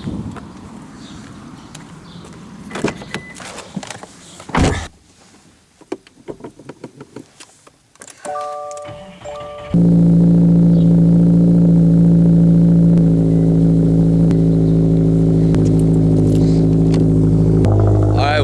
Alright,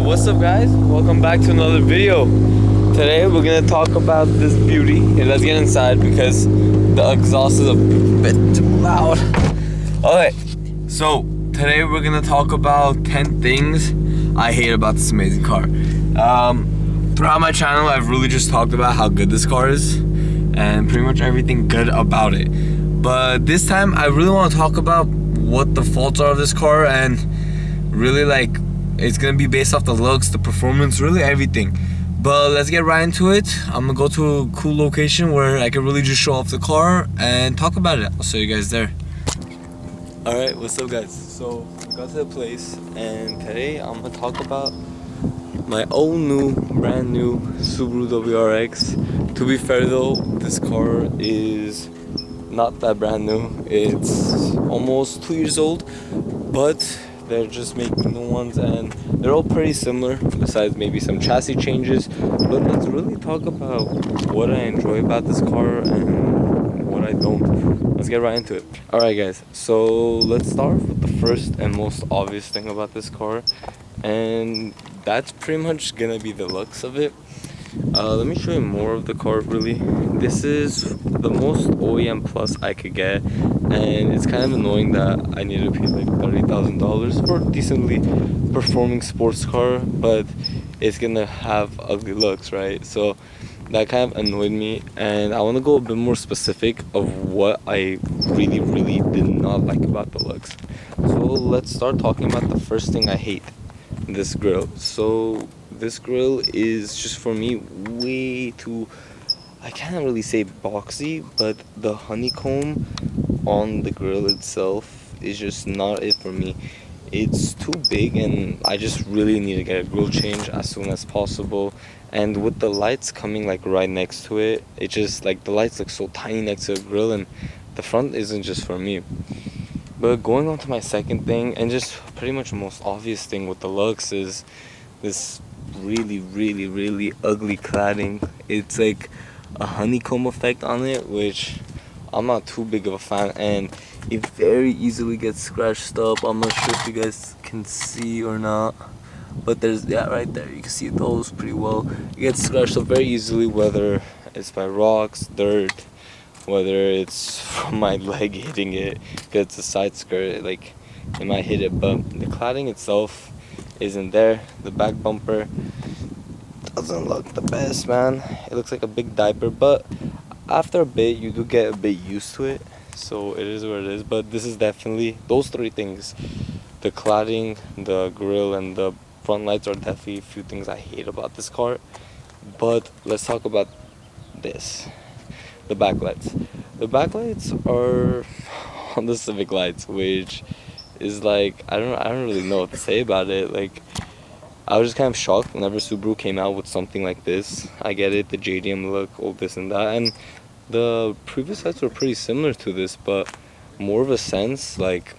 what's up guys? Welcome back to another video. Today we're gonna talk about this beauty. Hey, let's get inside because the exhaust is a bit too loud. Alright, so today we're gonna talk about 10 things I hate about this amazing car. Throughout my channel I've really just talked about how good this car is and pretty much everything good about it. But this time I really want to talk about what the faults are of this car, and really like it's gonna be based off the looks, the performance, really everything. But let's get right into it. I'm gonna go to a cool location where I can really just show off the car and talk about it. I'll see you guys there. Alright, what's up guys? So we got to the place and today I'm gonna talk about my brand new Subaru WRX. To be fair though, this car is not that brand new. It's almost 2 years old, but they're just making new ones and they're all pretty similar besides maybe some chassis changes. But let's really talk about what I enjoy about this car and what I don't. Let's get right into it. Alright guys, so let's start with the first and most obvious thing about this car, and that's pretty much gonna be the looks of it. Let me show you more of the car really. This is the most OEM plus I could get, and it's kind of annoying that I need to pay like $30,000 for a decently performing sports car, but it's gonna have ugly looks, right? So that kind of annoyed me, and I want to go a bit more specific of what I really did not like about the looks. So let's start talking about the first thing I hate, this grille. So this grill is just for me way too, I can't really say boxy, but the honeycomb on the grill itself is just not it for me. It's too big and I just really need to get a grill change as soon as possible. And with the lights coming like right next to it, it just like the lights look so tiny next to the grill, and the front isn't just for me. But going on to my second thing, and just pretty much the most obvious thing with the looks, is this really ugly cladding. It's like a honeycomb effect on it, which I'm not too big of a fan, and it very easily gets scratched up. I'm not sure if you guys can see or not, but there's, yeah, right there, you can see those pretty well. It gets scratched up very easily, whether it's by rocks, dirt, whether it's from my leg hitting it, because it's a side skirt, like it might hit it, but the cladding itself isn't there. The back bumper doesn't look the best, man. It looks like a big diaper, but after a bit you do get a bit used to it, so it is what it is. But this is definitely, those three things, the cladding, the grille, and the front lights, are definitely a few things I hate about this car. But let's talk about this, the backlights. The backlights are on the Civic lights, which is like, I don't really know what to say about it. Like, I was just kind of shocked whenever Subaru came out with something like this. I get it, the JDM look, all this and that, and the previous lights were pretty similar to this, but more of a sense, like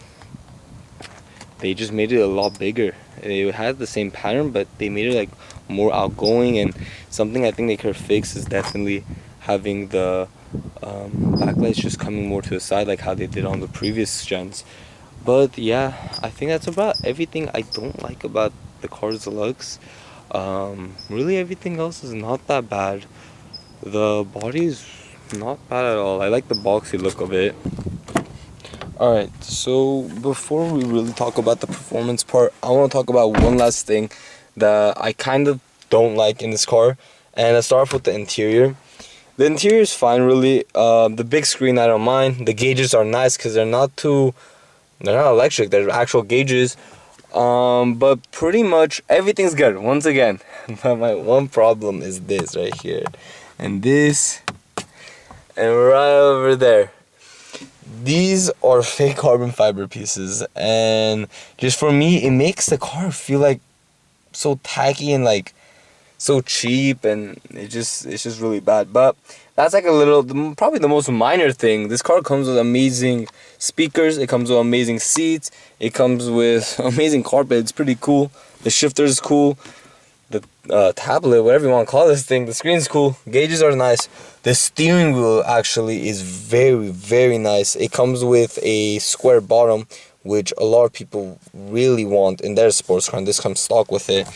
they just made it a lot bigger. It had the same pattern, but they made it like more outgoing, and something I think they could fix is definitely having the backlights just coming more to the side like how they did on the previous gens. But yeah, I think that's about everything I don't like about the car's looks. Really everything else is not that bad. The body is not bad at all. I like the boxy look of it. Alright, so before we really talk about the performance part, I want to talk about one last thing that I kind of don't like in this car, and I start off with the interior. The interior is fine really. The big screen I don't mind. The gauges are nice because they're not electric, they're actual gauges. But pretty much everything's good, once again. But my one problem is this right here, and this, and right over there. These are fake carbon fiber pieces, and just for me, it makes the car feel like so tacky and like so cheap, and it's just really bad. But that's like a little, probably the most minor thing. This car comes with amazing speakers. It comes with amazing seats. It comes with amazing carpet. It's pretty cool. The shifter is cool. The tablet, whatever you want to call this thing, the screen's cool. Gauges are nice. The steering wheel actually is very, very nice. It comes with a square bottom, which a lot of people really want in their sports car, and this comes stock with it.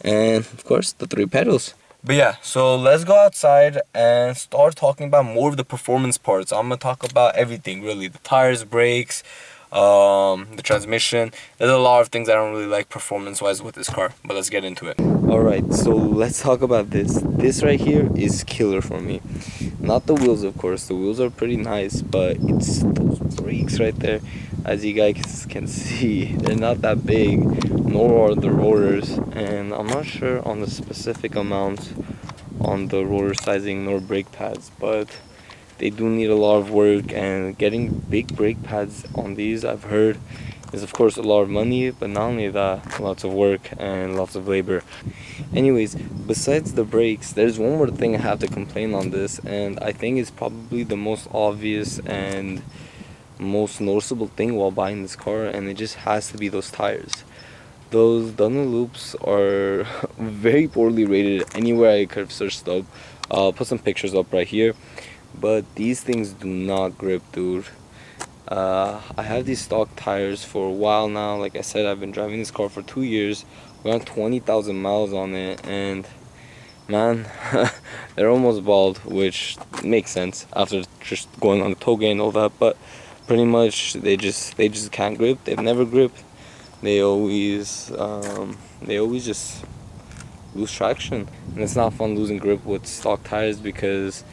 And of course, the 3 pedals. But yeah, so let's go outside and start talking about more of the performance parts. I'm gonna talk about everything really: the tires, brakes, the transmission. There's a lot of things I don't really like performance wise with this car, but let's get into it. Alright, so let's talk about this. This right here is killer for me. Not the wheels, of course. The wheels are pretty nice, but it's those brakes right there. As you guys can see, they're not that big, nor are the rotors, and I'm not sure on the specific amount on the rotor sizing nor brake pads, but they do need a lot of work, and getting big brake pads on these, I've heard, is of course a lot of money, but not only that, lots of work and lots of labor. Anyways, besides the brakes, there's one more thing I have to complain on this, and I think it's probably the most obvious and most noticeable thing while buying this car, and it just has to be those tires. Those Dunlopes are very poorly rated anywhere I could have searched up. I'll put some pictures up right here, but these things do not grip, dude. I have these stock tires for a while now. Like I said, I've been driving this car for 2 years. We're on 20,000 miles on it, and man, they're almost bald, which makes sense after just going on the toge and all that. But pretty much they just can't grip. They've never gripped. They always just lose traction, and it's not fun losing grip with stock tires, because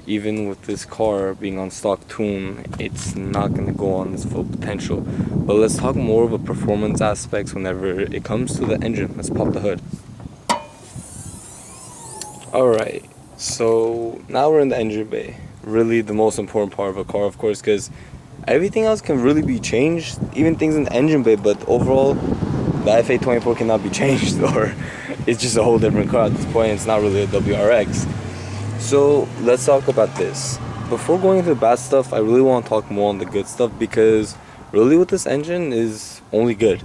even with this car being on stock tune, it's not going to go on its full potential. But let's talk more of a performance aspects whenever it comes to the engine. Let's pop the hood. Alright, so now we're in the engine bay. Really the most important part of a car, of course, because everything else can really be changed, even things in the engine bay, but overall the FA24 cannot be changed, or it's just a whole different car at this point. It's not really a WRX. So let's talk about this. Before going into the bad stuff, I really want to talk more on the good stuff, because really with this engine is only good.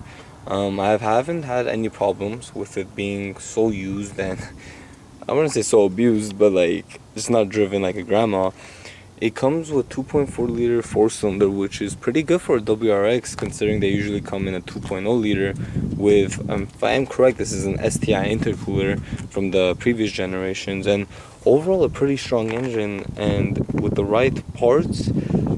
I haven't had any problems with it being so used, and I wouldn't say so abused, but like just not driven like a grandma. It comes with 2.4 liter 4-cylinder, which is pretty good for a WRX, considering they usually come in a 2.0 liter with, if I am correct, this is an STI intercooler from the previous generations, and overall a pretty strong engine. And with the right parts,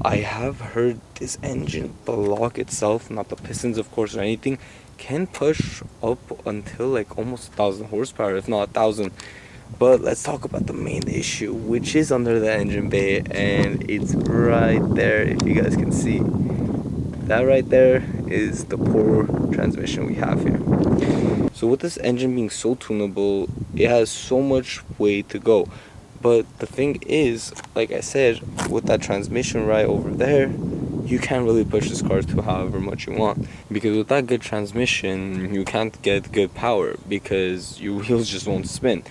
I have heard this engine block itself, not the pistons of course or anything, can push up until like almost 1,000 horsepower, if not 1,000. But let's talk about the main issue, which is under the engine bay, and it's right there. If you guys can see, that right there is the poor transmission we have here. So with this engine being so tunable, it has so much way to go. But the thing is, like I said, with that transmission right over there, you can't really push this car to however much you want, because with that good transmission you can't get good power, because your wheels just won't spin.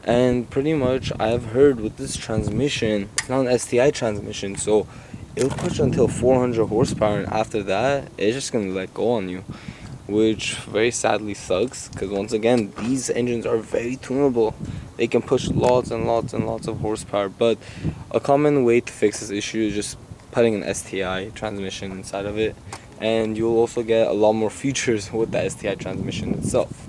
And pretty much I've heard with this transmission, it's not an STI transmission, so it'll push until 400 horsepower, and after that it's just gonna let go on you, which very sadly sucks, because once again these engines are very tunable. They can push lots and lots and lots of horsepower. But a common way to fix this issue is just putting an STI transmission inside of it, and you'll also get a lot more features with the STI transmission itself.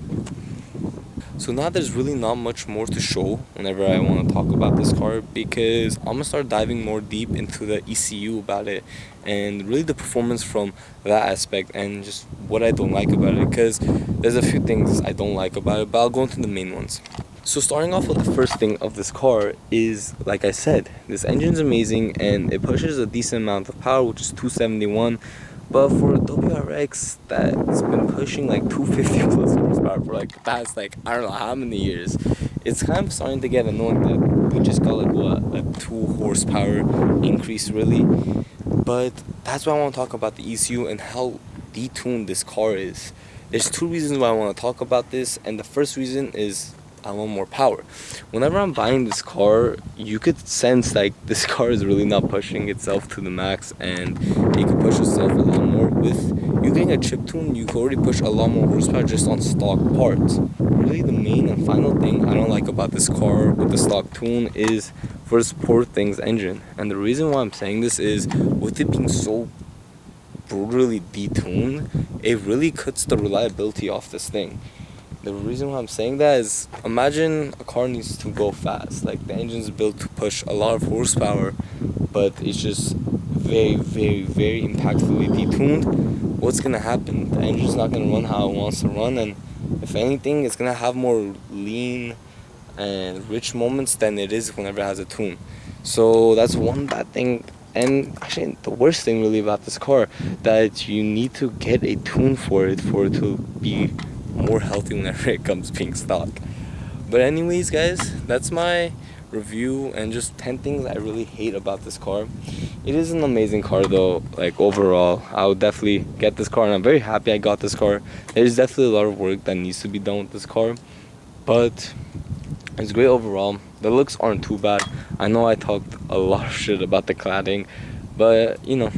So now there's really not much more to show whenever I want to talk about this car, because I'm going to start diving more deep into the ECU about it, and really the performance from that aspect, and just what I don't like about it, because there's a few things I don't like about it, but I'll go into the main ones. So starting off with the first thing of this car is, like I said, this engine's amazing and it pushes a decent amount of power, which is 271. But for a WRX that's been pushing like 250 plus horsepower for like the past I don't know how many years, it's kind of starting to get annoying that we just got like a 2 horsepower increase really. But that's why I want to talk about the ECU and how detuned this car is. There's 2 reasons why I want to talk about this, and the first reason is I want more power. Whenever I'm buying this car, you could sense like this car is really not pushing itself to the max, and it could push itself a lot more. With you getting a chip tune, you could already push a lot more horsepower just on stock parts. Really, the main and final thing I don't like about this car with the stock tune is for this poor thing's engine. And the reason why I'm saying this is with it being so brutally detuned, it really cuts the reliability off this thing. The reason why I'm saying that is, imagine a car needs to go fast. Like, the engine's built to push a lot of horsepower, but it's just very, very, very impactfully detuned. What's gonna happen? The engine's not gonna run how it wants to run, and if anything, it's gonna have more lean and rich moments than it is whenever it has a tune. So that's one bad thing. And actually, the worst thing really about this car, that you need to get a tune for it to be more healthy whenever it comes being stock. But anyways, guys, that's my review and just 10 things I really hate about this car. It is an amazing car though. Like, overall, I would definitely get this car, and I'm very happy I got this car. There's definitely a lot of work that needs to be done with this car, but it's great overall. The looks aren't too bad. I know I talked a lot of shit about the cladding, but you know,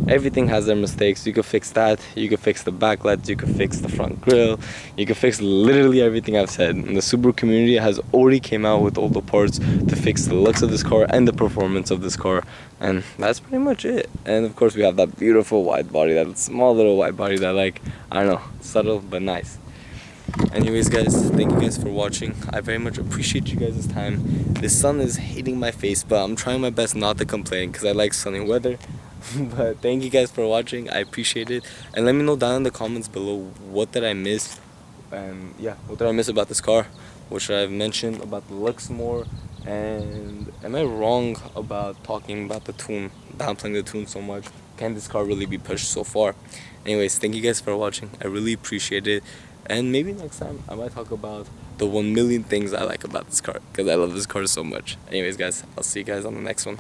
everything has their mistakes. You could fix that, you could fix the backlights, you could fix the front grille, you could fix literally everything I've said. And the Subaru community has already came out with all the parts to fix the looks of this car and the performance of this car, and that's pretty much it. And of course we have that beautiful wide body, that small little wide body that, like, I don't know, subtle but nice. Anyways, guys, thank you guys for watching. I very much appreciate you guys' time. The sun is hitting my face, but I'm trying my best not to complain because I like sunny weather. But thank you guys for watching. I appreciate it, and let me know down in the comments below, what did I miss, and yeah, what did I miss about this car, what should I have mentioned about the looks more, and am I wrong about talking about the tune, downplaying the tune so much? Can this car really be pushed so far? Anyways, thank you guys for watching. I really appreciate it, and maybe next time I might talk about the 1 million things I like about this car, because I love this car so much. Anyways, guys, I'll see you guys on the next one.